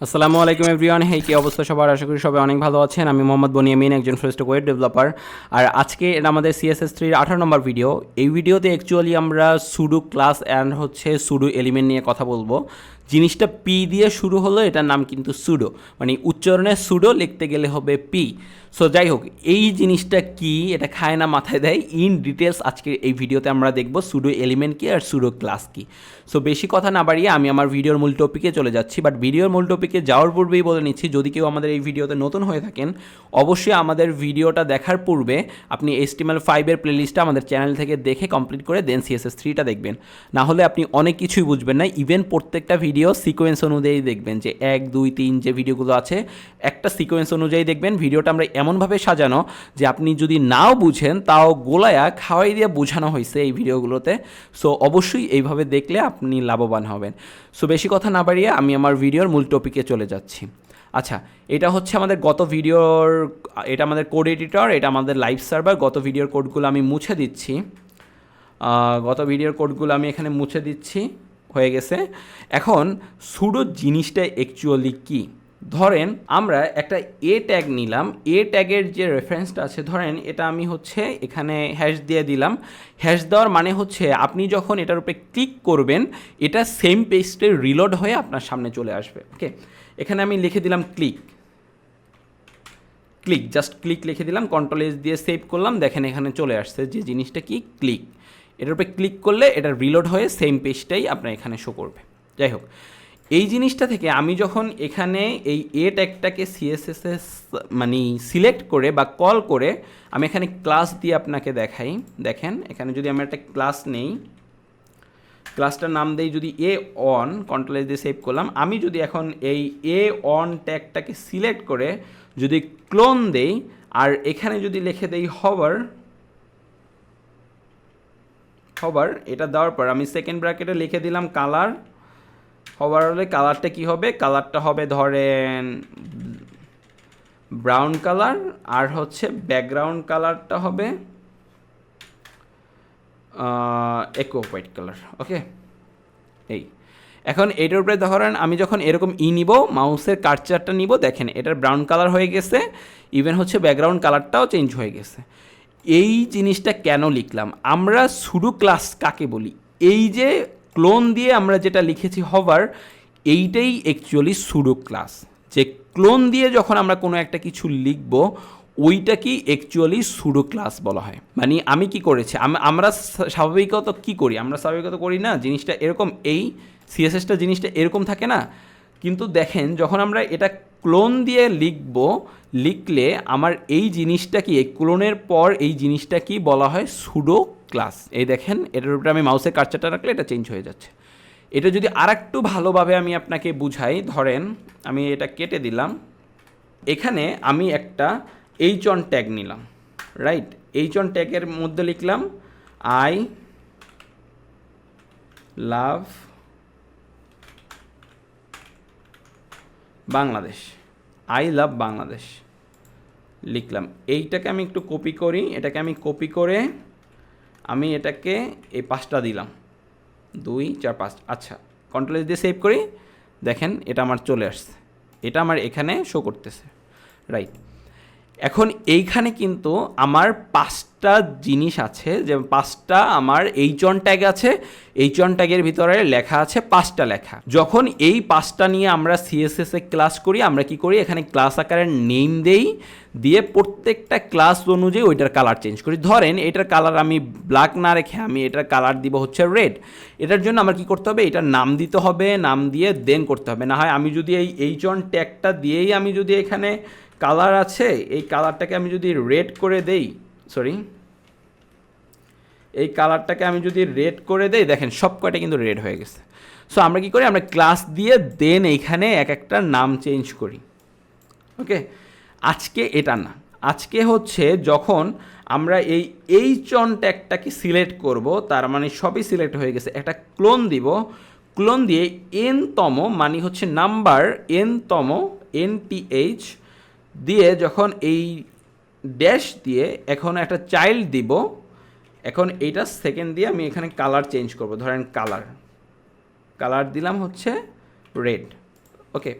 আসসালামু আলাইকুম এভরিওয়ান। হেই, কি অবস্থা সবার? আশা করি সবাই অনেক ভালো আছেন। আমি মোহাম্মদ বনিয়ামিন, একজন ফুল স্ট্যাক ওয়েব ডেভেলপার। আর আজকে এটা আমাদের CSS3 18 নম্বর ভিডিও। এই ভিডিওতে অ্যাকচুয়ালি আমরা pseudo class and pseudo element নিয়ে কথা বলবো। জিনিসটা পি দিয়ে শুরু হলো, এটার নাম কিন্তু সুডো, মানে উচ্চারণে সুডো, লিখতে গেলে হবে পি। সো যাই হোক, এই জিনিসটা কি, এটা খায় না মাথায় দেয়, ইন ডিটেলস আজকে এই ভিডিওতে আমরা দেখব সুডো এলিমেন্ট কি আর সুডো ক্লাস কি। সো বেশি কথা না বাড়িয়ে আমি আমার ভিডিওর মূল টপিকে চলে যাচ্ছি। বাট ভিডিওর মূল টপিকে যাওয়ার পূর্বেই বলে নিচ্ছি, যদি কেউ আমাদের এই ভিডিওতে নতুন হয়ে থাকেন, অবশ্যই আমাদের ভিডিওটা দেখার পূর্বে আপনি HTML5 প্লেলিস্টটা আমাদের চ্যানেল থেকে দেখে কমপ্লিট করে দেন CSS3টা দেখবেন। না হলে আপনি অনেক কিছুই বুঝবেন না। ইভেন প্রত্যেকটা ভিডিও সিকোয়েন্স অনুযায়ী দেখবেন, যে 1, 2, 3 যে ভিডিওগুলো আছে একটা সিকোয়েন্স অনুযায়ী দেখবেন। ভিডিওটা আমরা এমনভাবে সাজানো যে আপনি যদি নাও বুঝেন তাও গোলায়া খাওয়াই দিয়ে বোঝানো হয়েছে এই ভিডিওগুলোতে। সো অবশ্যই এইভাবে দেখলে আপনি লাভবান হবেন। সো বেশি কথা না বাড়িয়ে আমি আমার ভিডিওর মূল টপিকে চলে যাচ্ছি। আচ্ছা, এটা হচ্ছে আমাদের গত ভিডিওর, এটা আমাদের কোড এডিটর, এটা আমাদের লাইভ সার্ভার। গত ভিডিওর কোডগুলো আমি মুছে দিচ্ছি। গত ভিডিওর কোডগুলো আমি এখানে মুছে দিচ্ছি, হয়ে গেছে। এখন সুডো জিনিসটা অ্যাকচুয়ালি কী? ধরেন আমরা একটা এ ট্যাগ নিলাম, এ ট্যাগের যে রেফারেন্সটা আছে, ধরেন এটা আমি এখানে হ্যাশ দিয়ে দিলাম। হ্যাশ দেওয়ার মানে আপনি যখন এটার উপরে ক্লিক করবেন, এটা সেম পেজটে রিলোড হয়ে আপনার সামনে চলে আসবে। ওকে, এখানে আমি লিখে দিলাম ক্লিক, জাস্ট ক্লিক লিখে দিলাম, Ctrl+S দিয়ে সেভ করলাম। দেখেন এখানে চলে আসছে যে জিনিসটা কি, ক্লিক। এটার উপরে ক্লিক করলে এটা রিলোড হয়ে সেম পেজটাই আপনার এখানে শো করবে। যাই হোক, এই জিনিসটা থেকে আমি যখন এখানে এই এ ট্যাগটাকে CSS মানে সিলেক্ট করে বা কল করে আমি এখানে ক্লাস দিয়ে আপনাকে দেখাই। দেখেন এখানে যদি আমি একটা ক্লাস নেই, ক্লাসটার নাম দেই যদি এ অন, Ctrl+S দিয়ে সেভ করলাম। আমি যদি এখন এই এ অন ট্যাগটাকে সিলেক্ট করে যদি ক্লোন দেই আর এখানে যদি লিখে দেই হভার, এটা দেওয়ার পর আমি সেকেন্ড ব্র্যাকেটে লিখে দিলাম কালার। হভার হলে কালারটা কি হবে? কালারটা হবে ধরেন ব্রাউন কালার, আর ব্যাকগ্রাউন্ড কালারটা হবে একো হোয়াইট কালার। ওকে, এই এখন এটার উপরে ধরেন আমি যখন এরকম নিব, মাউসের কার্সারটা নিব, দেখেন এটার ব্রাউন কালার হয়ে গেছে। ইভেন ব্যাকগ্রাউন্ড কালারটাও চেঞ্জ হয়ে গেছে। এই জিনিসটা কেন লিখলাম? আমরা সুডো ক্লাস কাকে বলি? এই যে ক্লোন দিয়ে আমরা যেটা লিখেছি হভার, এইটাই অ্যাকচুয়ালি সুডো ক্লাস। যে ক্লোন দিয়ে যখন আমরা কোনো একটা কিছু লিখব, ওইটা কি অ্যাকচুয়ালি সুডো ক্লাস বলা হয়। মানে আমি কি করেছি, আমরা স্বাভাবিকত কি করি, আমরা স্বাভাবিকত করি না জিনিসটা এরকম, এই সিএসএসটা জিনিসটা এরকম থাকে না। কিন্তু দেখেন যখন আমরা এটা ক্লোন দিয়ে লিখলে আমার এই জিনিসটা কি, এই ক্লোনের পর এই জিনিসটা কি বলা হয়? Pseudo class. এই দেখেন এটার উপরে আমি মাউসের কার্সারটা রাখলে এটা চেঞ্জ হয়ে যাচ্ছে। এটা যদি আরেকটু ভালোভাবে আমি আপনাকে বুঝাই, ধরেন আমি এটা কেটে দিলাম, এখানে আমি একটা অন ট্যাগ নিলাম, রাইট? অন ট্যাগের মধ্যে লিখলাম I love Bangladesh, I love Bangladesh লিখলাম। এইটাকে আমি একটু কপি করি, এটাকে আমি কপি করে আমি এটাকে এই 5টা দিলাম, 2, 4, 5। আচ্ছা, Ctrl+S দিয়ে সেভ করি, দেখেন এটা আমার চলে আসছে, এটা আমার এখানে শো করতেছে, রাইট? এখন এইখানে কিন্তু আমার 5টা জিনিস আছে, যে 5টা আমার অন ট্যাগ আছে। অন ট্যাগের ভিতরে লেখা আছে 5টা লেখা। যখন এই 5টা নিয়ে আমরা CSS এ ক্লাস করি, আমরা কি করি, এখানে ক্লাস আকারের নেম দেই, দিয়ে প্রত্যেকটা ক্লাস অনুযায়ী ওইটার কালার চেঞ্জ করি। ধরেন এটার কালার আমি ব্ল্যাক না রেখে আমি এটার কালার দিব রেড। এটার জন্য আমার কি করতে হবে, এটার নাম দিতে হবে, নাম দিয়ে দেন করতে হবে। না হয় আমি যদি এই অন ট্যাগটা দিয়েই আমি যদি এখানে কালার আছে, এই কালারটাকে আমি যদি রেড করে দেই, এই কালারটাকে আমি যদি রেড করে দেই, দেখেন সব কয়টা কিন্তু রেড হয়ে গেছে। সো আমরা কি করি, আমরা ক্লাস দিয়ে দেন এইখানে এক একটা নাম চেঞ্জ করি। ওকে, আজকে এটা না, আজকে যখন আমরা এই অন ট্যাগটাকে সিলেক্ট করব, তার মানে সবই সিলেক্ট হয়ে গেছে, একটা ক্লোন দিব, ক্লোন দিয়ে তম মানে নাম্বার, তম NTH দিয়ে যখন এই ড্যাশ দিয়ে এখন একটা চাইল্ড দিব, এখন এইটা সেকেন্ড দিয়ে আমি এখানে কালার চেঞ্জ করব। ধরেন কালার দিলাম রেড। ওকে,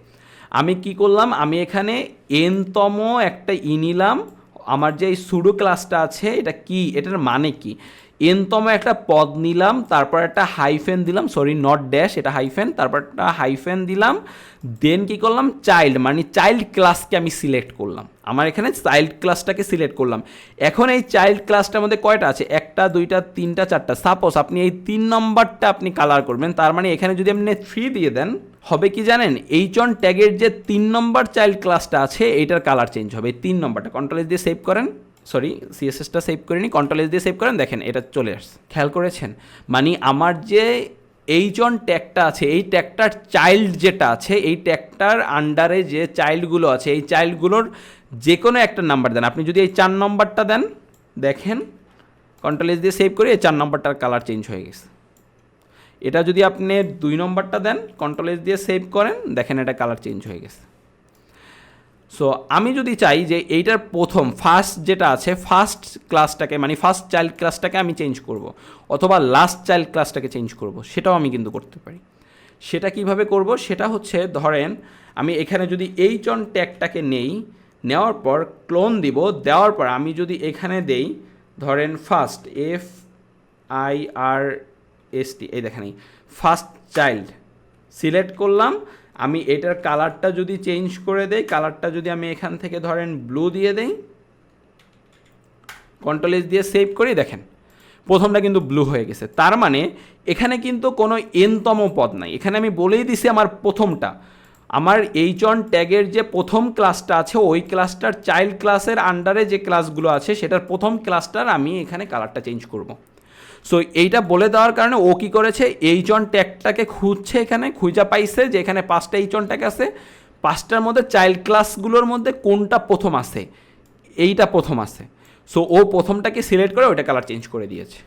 আমি কি করলাম, আমি এখানে এনতম একটা নিলাম। আমার যে এই সুডো ক্লাসটা আছে এটা কি, এটার মানে কি, এনতম একটা পদ নিলাম, তারপর একটা হাইফেন দিলাম, সরি নট ড্যাশ, এটা হাইফেন, তারপর একটা হাইফেন দিলাম, দেন কি করলাম চাইল্ড, মানে চাইল্ড ক্লাসকে আমি সিলেক্ট করলাম। আমার এখানে চাইল্ড ক্লাসটাকে সিলেক্ট করলাম। এখন এই চাইল্ড ক্লাসটার মধ্যে কয়টা আছে, 1 2 3 4 সাপোজ আপনি এই 3 নম্বরটা আপনি কালার করবেন, তার মানে এখানে যদি আপনি 3 দিয়ে দেন হবে কি জানেন, এইচন ট্যাগের যে 3 নম্বর চাইল্ড ক্লাসটা আছে এইটার কালার চেঞ্জ হবে। 3 নম্বরটা কন্ট্রোল এস দিয়ে সেভ করেন, সরি সিএসএসটা সেভ করিনি, কন্ট্রোল এস দিয়ে সেভ করেন, দেখেন এটা চলে আসছে, খেয়াল করেছেন। মানে আমার যে এইচন ট্যাগটা আছে এই ট্যাগটার চাইল্ড যেটা আছে এই ট্যাগটার আন্ডারে যে চাইল্ডগুলো আছে এই চাইল্ডগুলোর যে কোনো একটা নাম্বার দেন। আপনি যদি এই 4 নম্বরটা দেন, দেখেন কন্ট্রোল এস দিয়ে সেভ করে এই 4 নম্বরটার কালার চেঞ্জ হয়ে গেছে। এটা যদি আপনি 2 নম্বরটা দেন, কন্ট্রোল এস দিয়ে সেভ করেন, দেখেন এটা কালার চেঞ্জ হয়ে গেছে। সো আমি যদি চাই যে এইটার প্রথম ফার্স্ট যেটা আছে ফার্স্ট ক্লাসটাকে, মানে ফার্স্ট চাইল্ড ক্লাসটাকে আমি চেঞ্জ করব, অথবা লাস্ট চাইল্ড ক্লাসটাকে চেঞ্জ করব, সেটাও আমি কিন্তু করতে পারি। সেটা কিভাবে করব, সেটা হচ্ছে ধরেন আমি এখানে যদি এইচন ট্যাগটাকে নেই, নেওয়ার পর ক্লোন দিব, দেওয়ার পর আমি যদি এখানে দেই ধরেন ফার্স্ট FIRST, এই দেখেন এই ফার্স্ট চাইল্ড সিলেক্ট করলাম। আমি এটার কালারটা যদি চেঞ্জ করে দেই, কালারটা যদি আমি এখান থেকে ধরেন ব্লু দিয়ে দেই, কন্ট্রোল এস দিয়ে সেভ করি, দেখেন প্রথমটা কিন্তু ব্লু হয়ে গেছে। তার মানে এখানে কিন্তু কোনো এনতম পদ নাই, এখানে আমি বলেই দিছি আমার প্রথমটা, আমার এইচন ট্যাগের যে প্রথম ক্লাসটা আছে ওই ক্লাসটার চাইল্ড ক্লাসের আন্ডারে যে ক্লাসগুলো আছে সেটার প্রথম ক্লাসটার আমি এখানে কালারটা চেঞ্জ করব। সো এইটা বলে দেওয়ার কারণে ও কী করেছে, এইচন ট্যাগটাকে খুঁজছে, এখানে খুঁজা পাইছে যে এখানে 5টা এইচন ট্যাগ আছে, 5টার মধ্যে চাইল্ড ক্লাসগুলোর মধ্যে কোনটা প্রথম আছে, এইটা প্রথম আছে। সো ও প্রথমটাকে সিলেক্ট করে ওইটা কালার চেঞ্জ করে দিয়েছে।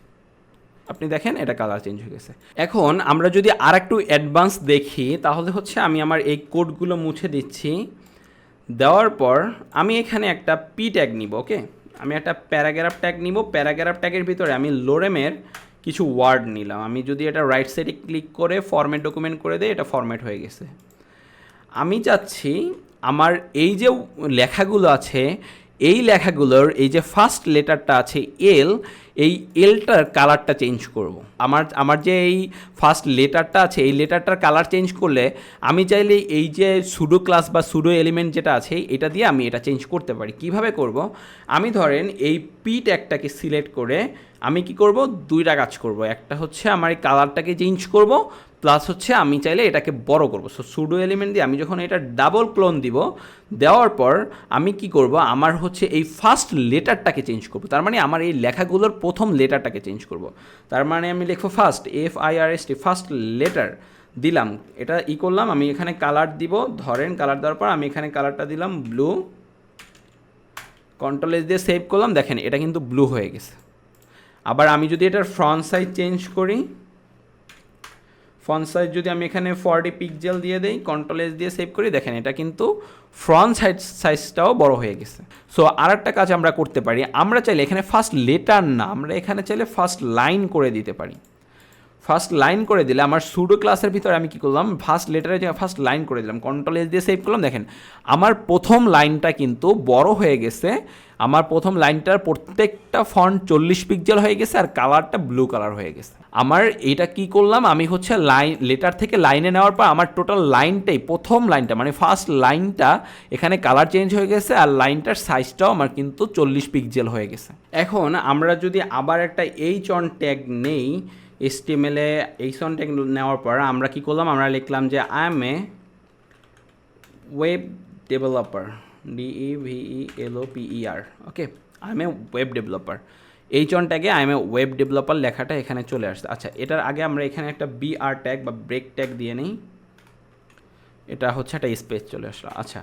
আপনি দেখেন এটা কালার চেঞ্জ হয়ে গেছে। এখন আমরা যদি আর একটু অ্যাডভান্স দেখি তাহলে হচ্ছে আমি আমার এই কোডগুলো মুছে দিচ্ছি, দেওয়ার পর আমি এখানে একটা পি ট্যাগ নিব, ওকে, আমি একটা প্যারাগ্রাফ ট্যাগ নিব, প্যারাগ্রাফ ট্যাগের ভিতরে আমি লোরেমের কিছু ওয়ার্ড নিলাম। আমি যদি এটা রাইট সাইডে ক্লিক করে ফরম্যাট ডকুমেন্ট করে দেই, এটা ফরম্যাট হয়ে গেছে। আমি চাচ্ছি আমার এই যে লেখাগুলো আছে এই লেখাগুলোর এই যে ফার্স্ট লেটারটা আছে এল, এই এলটার কালারটা চেঞ্জ করব। আমার যে এই ফার্স্ট লেটারটা আছে এই লেটারটার কালার চেঞ্জ করলে আমি চাইলে এই যে সুডো ক্লাস বা সুডো এলিমেন্ট যেটা আছে এটা দিয়ে আমি এটা চেঞ্জ করতে পারি। কিভাবে করব, আমি ধরেন এই পি ট্যাগটাকে সিলেক্ট করে আমি কি করব, 2টা কাজ করব। একটা হচ্ছে আমার এই কালারটাকে চেঞ্জ করব, প্লাস হচ্ছে আমি চাইলে এটাকে বড় করব। সো সুডো এলিমেন্ট দিয়ে আমি যখন এটা ডাবল ক্লোন দিব, দেওয়ার পর আমি কি করব, আমার হচ্ছে এই ফার্স্ট লেটারটাকে চেঞ্জ করব। তার মানে আমার এই লেখাগুলোর প্রথম লেটারটাকে চেঞ্জ করব। তার মানে আমি লিখবো ফার্স্ট FIRST, ফার্স্ট লেটার দিলাম, এটা করলাম। আমি এখানে কালার দিব, ধরেন কালার দেওয়ার পর আমি এখানে কালারটা দিলাম ব্লু, কন্ট্রোল এস দিয়ে সেভ করলাম, দেখেন এটা কিন্তু ব্লু হয়ে গেছে। আবার আমি যদি এটার ফ্রন্ট সাইজ চেঞ্জ করি, ফন্ট সাইজ যদি আমি এখানে 40 পিক্সেল দিয়ে দেই, কন্ট্রোল এস দিয়ে সেভ করি, দেখেন এটা কিন্তু ফ্রন্ট সাইজটাও বড় হয়ে গেছে। সো আর একটা কাজ আমরা করতে পারি, আমরা চাইলে এখানে ফার্স্ট লেটার না, আমরা এখানে চাইলে ফার্স্ট লাইন করে দিতে পারি। ফার্স্ট লাইন করে দিলে আমার সুডো ক্লাসের ভিতরে আমি কী করলাম, ফার্স্ট লেটারে যে ফার্স্ট লাইন করে দিলাম, কন্ট্রোল এস দিয়ে সেভ করলাম, দেখেন আমার প্রথম লাইনটা কিন্তু বড় হয়ে গেছে। আমার প্রথম লাইনটার প্রত্যেকটা ফন্ট 40 পিক্সেল হয়ে গেছে আর কালারটা ব্লু কালার হয়ে গেছে। আমার এটা কি করলাম, আমি হচ্ছে লেটার থেকে লাইনে নেওয়ার পর আমার টোটাল লাইনটাই, প্রথম লাইনটা মানে ফার্স্ট লাইনটা এখানে কালার চেঞ্জ হয়ে গেছে আর লাইনটার সাইজটাও আমার কিন্তু 40 পিক্সেল হয়ে গেছে। এখন আমরা যদি আবার একটা এইচন ট্যাগ নেই, HTML এ এইচন ট্যাগ নেওয়ার পর আমরা কি করলাম, আমরা লিখলাম যে I am a web developer, DEVELOPER, okay, I am a web developer. H one ট্যাগে I am a web developer লেখাটা এখানে চলে আসছে। আচ্ছা, এটার আগে আমরা এখানে একটা BR ট্যাগ বা ব্রেক ট্যাগ দিয়ে নিই, এটা হচ্ছে একটা স্পেস চলে আসলো। আচ্ছা,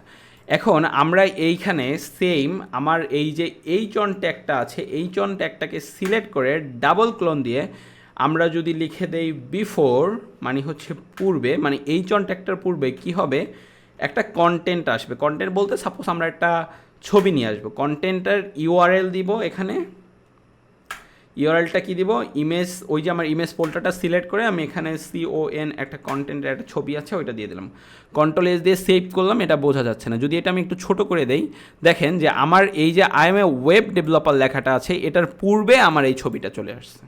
এখন আমরা এইখানে সেম আমার এই যে এইচন ট্যাগটা আছে এইচন ট্যাগটাকে সিলেক্ট করে ডাবল ক্লোন দিয়ে আমরা যদি লিখে দেই বিফোর, মানে হচ্ছে পূর্বে, মানে এইচন ট্যাগটার পূর্বে কি হবে, একটা কন্টেন্ট আসবে। কন্টেন্ট বলতে সাপোজ আমরা একটা ছবি নিয়ে আসবো, কন্টেন্টের URL দিব, এখানে ইউআরএলটা কী দিব, ইমেজ, ওই যে আমার ইমেজ ফোল্ডারটা সিলেক্ট করে আমি এখানে CON একটা কন্টেন্টের একটা ছবি আছে ওইটা দিয়ে দিলাম, কন্ট্রোল S দিয়ে সেভ করলাম। এটা বোঝা যাচ্ছে না, যদি এটা আমি একটু ছোট করে দেই, দেখেন যে আমার এই যে I am a web developer লেখাটা আছে এটার পূর্বে আমার এই ছবিটা চলে আসছে।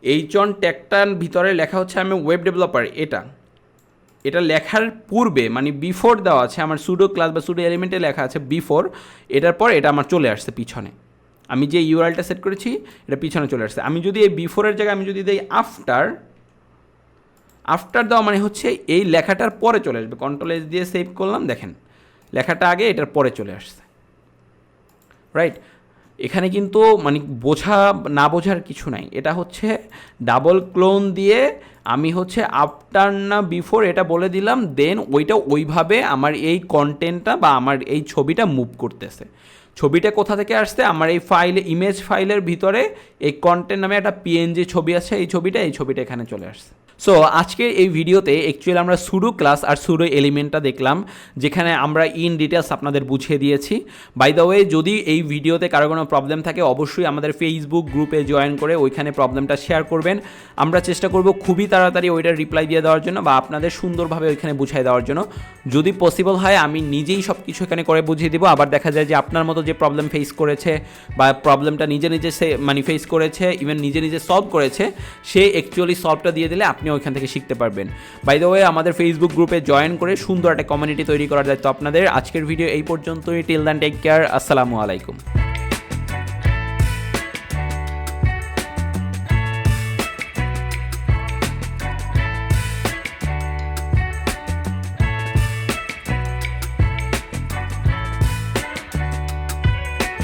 এইচন ট্যাগটার ভিতরে লেখা হচ্ছে আমি ওয়েব ডেভেলপার, এটা লেখার পূর্বে মানে বিফোর দেওয়া আছে আমার সুডো ক্লাস বা সুডো এলিমেন্টে লেখা আছে বিফোর, এটার পর এটা আমার চলে আসছে পিছনে, আমি যে ইউআরএলটা সেট করেছি এটা পিছনে চলে আসছে। আমি যদি এই বিফোরের জায়গায় আমি যদি দেই আফটার দেওয়া মানে হচ্ছে এই লেখাটার পরে চলে আসবে, কন্ট্রোল S দিয়ে সেভ করলাম, দেখেন লেখাটা আগে এটার পরে চলে আসছে, রাইট। এখানে কিন্তু মানে না বোঝার কিছু নাই, এটা হচ্ছে ডাবল ক্লোন দিয়ে আমি হচ্ছে আফটার না বিফোর এটা বলে দিলাম, দেন ওইটা ওইভাবে আমার এই কন্টেন্টটা বা আমার এই ছবিটা মুভ করতেছে। ছবিটা কোথা থেকে আসছে, আমার এই ইমেজ ফাইলের ভিতরে এই কন্টেন্ট নামে একটা PNG ছবি আছে, এই ছবিটা এখানে চলে আসছে। সো আজকের এই ভিডিওতে অ্যাকচুয়ালি আমরা সুডো ক্লাস আর সুডো এলিমেন্টটা দেখলাম, যেখানে আমরা ইন ডিটেলস আপনাদের বুঝিয়ে দিয়েছি। বাই দ্য ওয়ে, যদি এই ভিডিওতে কারো কোনো প্রবলেম থাকে অবশ্যই আমাদের ফেসবুক গ্রুপে জয়েন করে ওইখানে প্রবলেমটা শেয়ার করবেন, আমরা চেষ্টা করব খুবই তাড়াতাড়ি ওইটার রিপ্লাই দিয়ে দেওয়ার জন্য বা আপনাদের সুন্দরভাবে ওইখানে বুঝিয়ে দেওয়ার জন্য। যদি পসিবল হয় আমি নিজেই সব কিছু এখানে করে বুঝিয়ে দিব। আবার দেখা যায় যে আপনার মতো যে প্রবলেম ফেস করেছে বা প্রবলেমটা নিজে সে ফেস করেছে, ইভেন নিজে সলভ করেছে, সে অ্যাকচুয়ালি সলভটা দিয়ে দিলে আপনি ওইখান থেকে শিখতে পারবেন। বাই দ্য ওয়ে, আমাদের ফেসবুক গ্রুপে জয়েন করে সুন্দর একটা কমিউনিটি তৈরি করার দায়িত্ব আপনাদের। আজকের ভিডিও এই পর্যন্তই। টিল দেন টেক কেয়ার, আসসালামু আলাইকুম।